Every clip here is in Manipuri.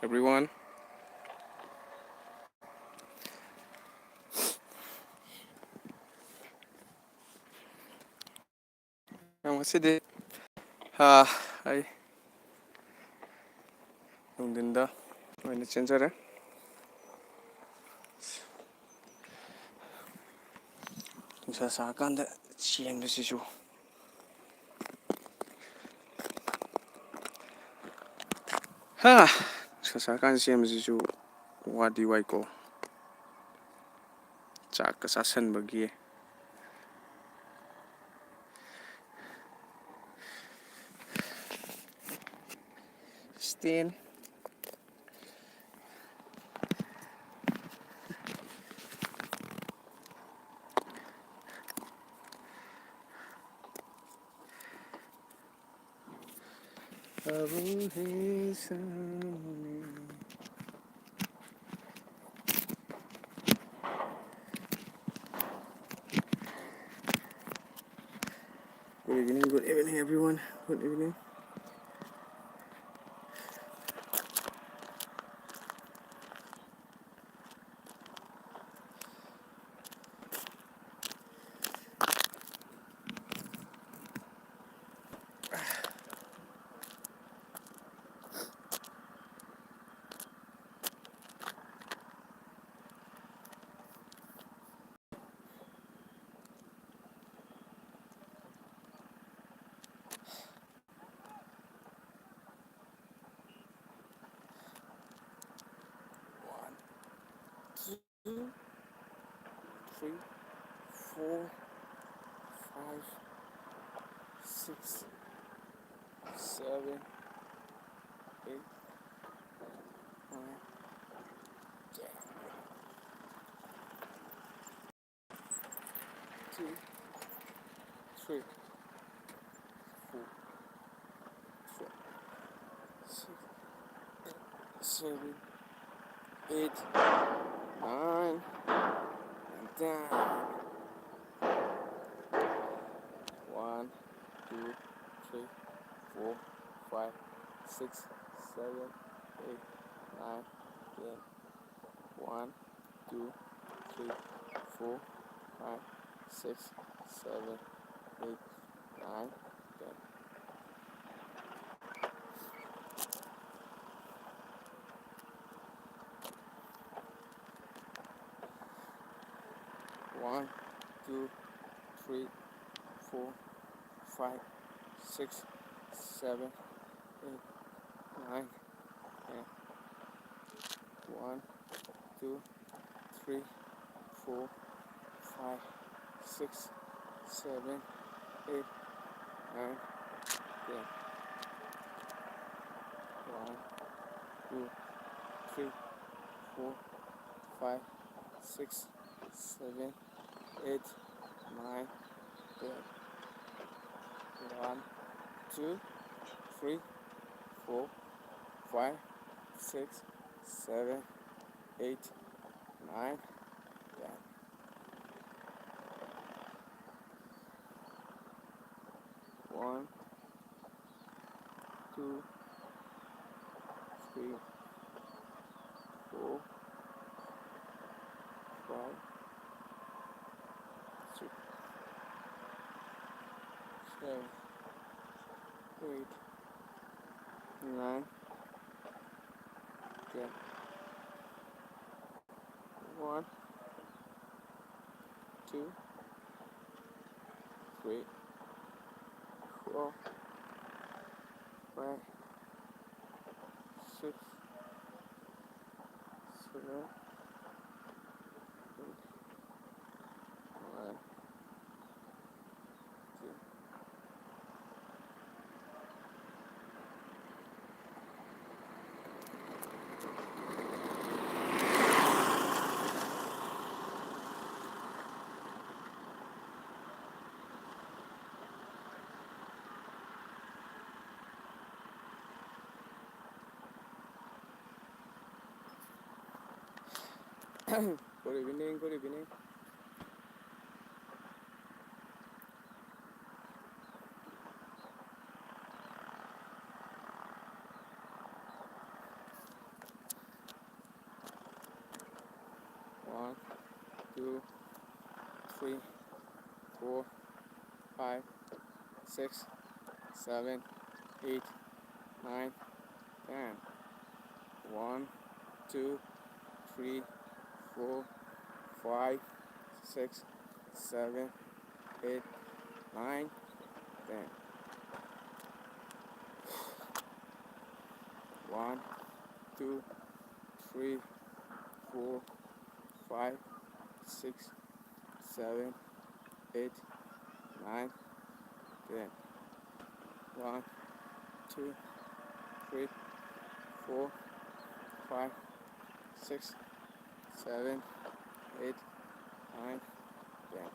everyone. Ngasidi ay nungdinda oina chenjare. Nusa saakanda chenbasisu nusa saakanda chenbasisu wadi waiko chakka chasanbagi Stain good evening everyone. Good evening. Two, three, four, five, six, seven, eight, nine, 10. Two, three, four, five, six, seven, 8, 9, and 10. 1, 2, 3, 4, 5, 6, 7, 8, 9, 10. 1, 2, 3, 4, 5, 6, 7, 8, 9, 10. 1, 2, 3, 4, 5, 6, 7, 8, 9, 10. 1, 2, 3, 4, 5, 6, 7, 8, 9, 10. 1, 2, 3, 4, 5, 6, 7, 8, 9, 10. 1, 2, 3, 4, 5, 6, 7, 8, 9, 10. 1, 2, 3, 4, 5, 6, 7, 8, 9, 10. 1, 2, 3, 4, 5, 6, 7, 8, 9, 10. Good evening, good evening. 2, 3, 4, 5, 6, 7, 8, 9, 10. 1, 2, 3, 4, 5, 6, 7, 8, 9, 10. 1, 2, 3, 4, 5, 6, 7, 8, 9, 10. 1, 2, 3, 4, 5, 6, 7, 8, 9, 10.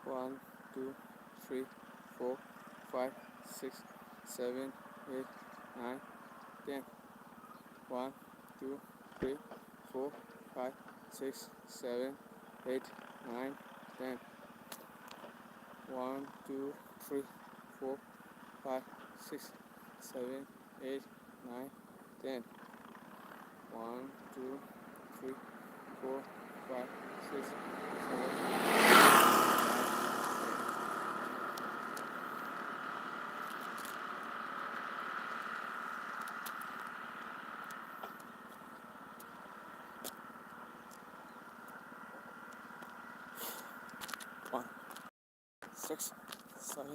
1, 2, 3, 4, 5, 6, 7, 8, 9, 10. 1, 2, 3, 4, 5, 6, 7, 8, 9, 10. 1, 2, 3, 4, 5, 6, 7, 8, 9, 10. 1, 2, 3, 4, 5, 6, 7. 1, 6, 7,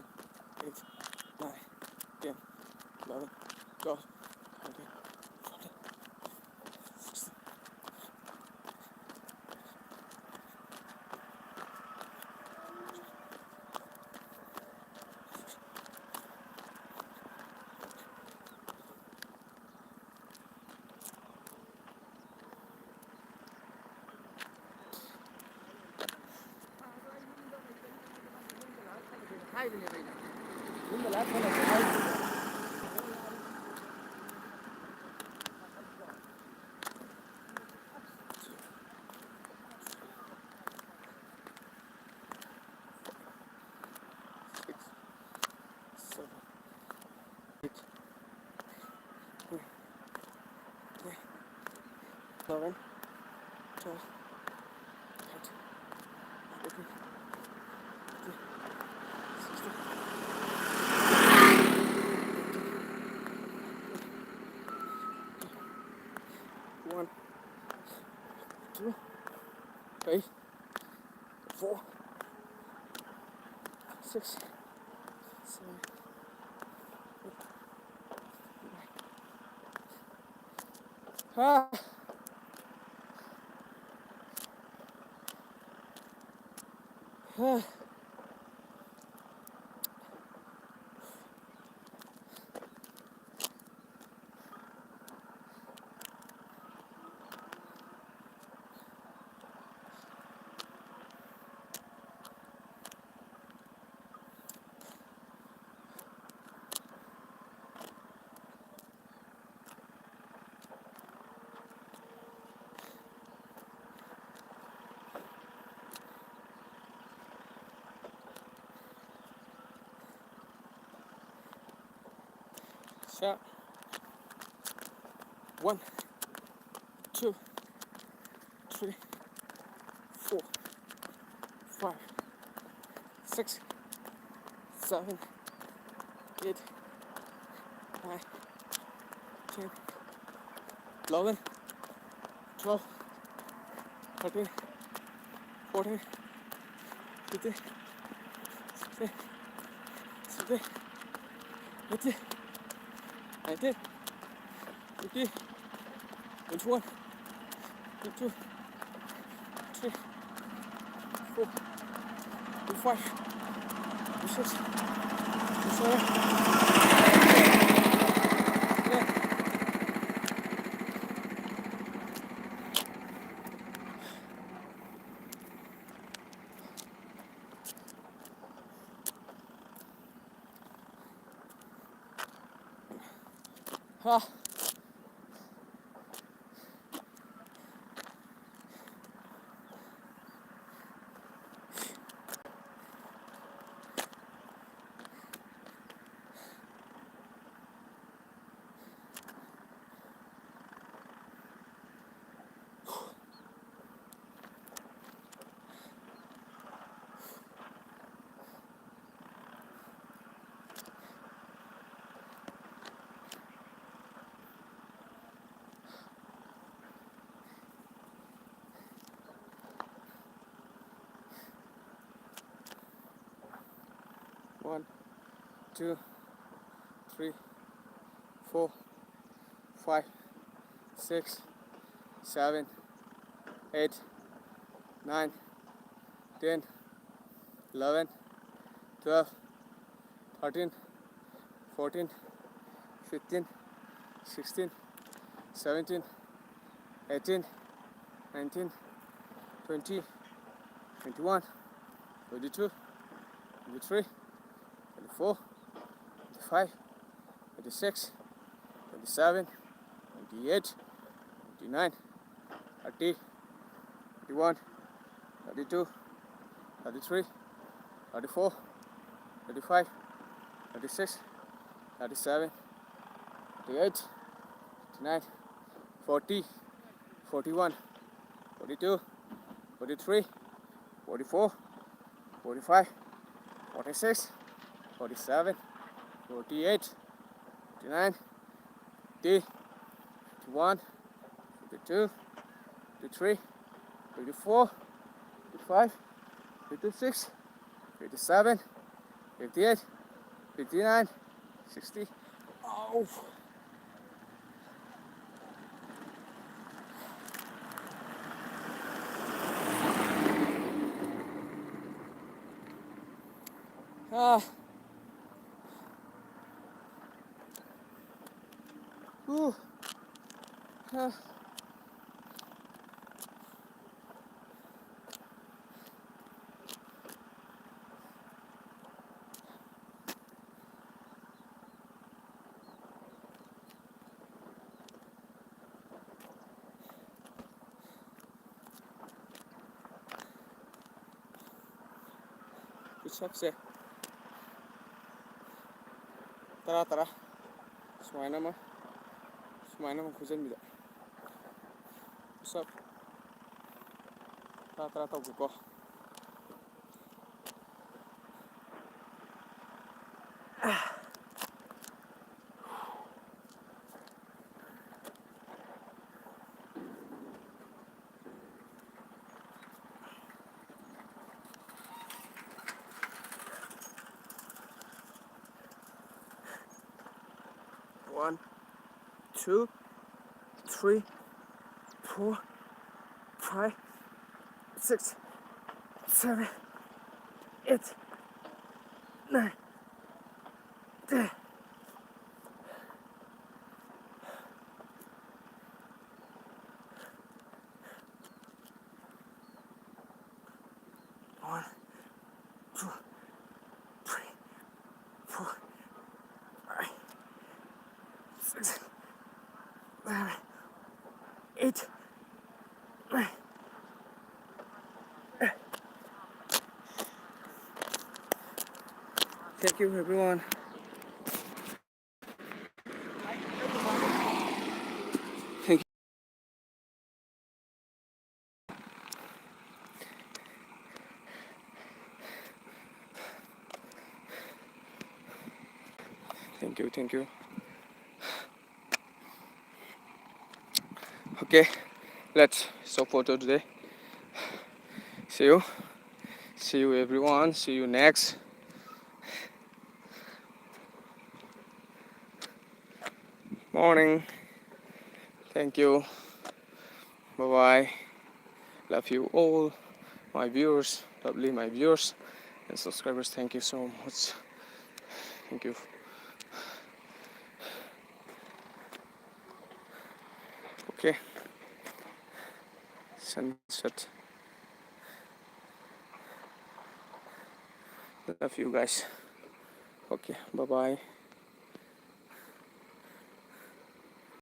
8, 9, 10, 11, 12, 13, 14, 16. 11, 12, 13, 14, 15, 16, 1, 2, 3, 4, 6, 7, 8, 9. Ah! Ah! Shot. 1, 2, 3, 4, 5, 6, 7, 8, 9, 10, 11, 12, 13, 14, 15, 16, 17, 18, 19, 20, 21, 22, 23, 4, 5, 6, 7, 8. 1, 2, 3, 4, 5, 6, 7, 8, 9, 10, 11, 12, 13, 14, 15, 16, 17, 18, 19, 20, 21, 22, 23, 24, 25, 26, 27, 28, 29, 30, 31, 32, 33, 34, 35, 36, 37, 38, 39, 40, 41, 42, 43, 44, 45, 46, 47, 48, 49, 50, 51, 52, 53, 54, 55, 56, 57, 58, 59, 60. Oh. Ooh. Bisakse tara sumana mo kujan bida bisak tara tau ko 1, 2, 3, 4, 5, 6, 7, 8, 9, 10. 1, 2, 3, 4, 5, 6, 7, 8, 9. Thank you, everyone. Thank you. Thank you. Okay, let's stop photo today. See you everyone. See you next. Morning. Thank you. Bye bye. Love you all. my viewers, lovely my viewers and subscribers. Thank you so much. Thank you. Okay, sunset. Love you guys. Okay, bye bye.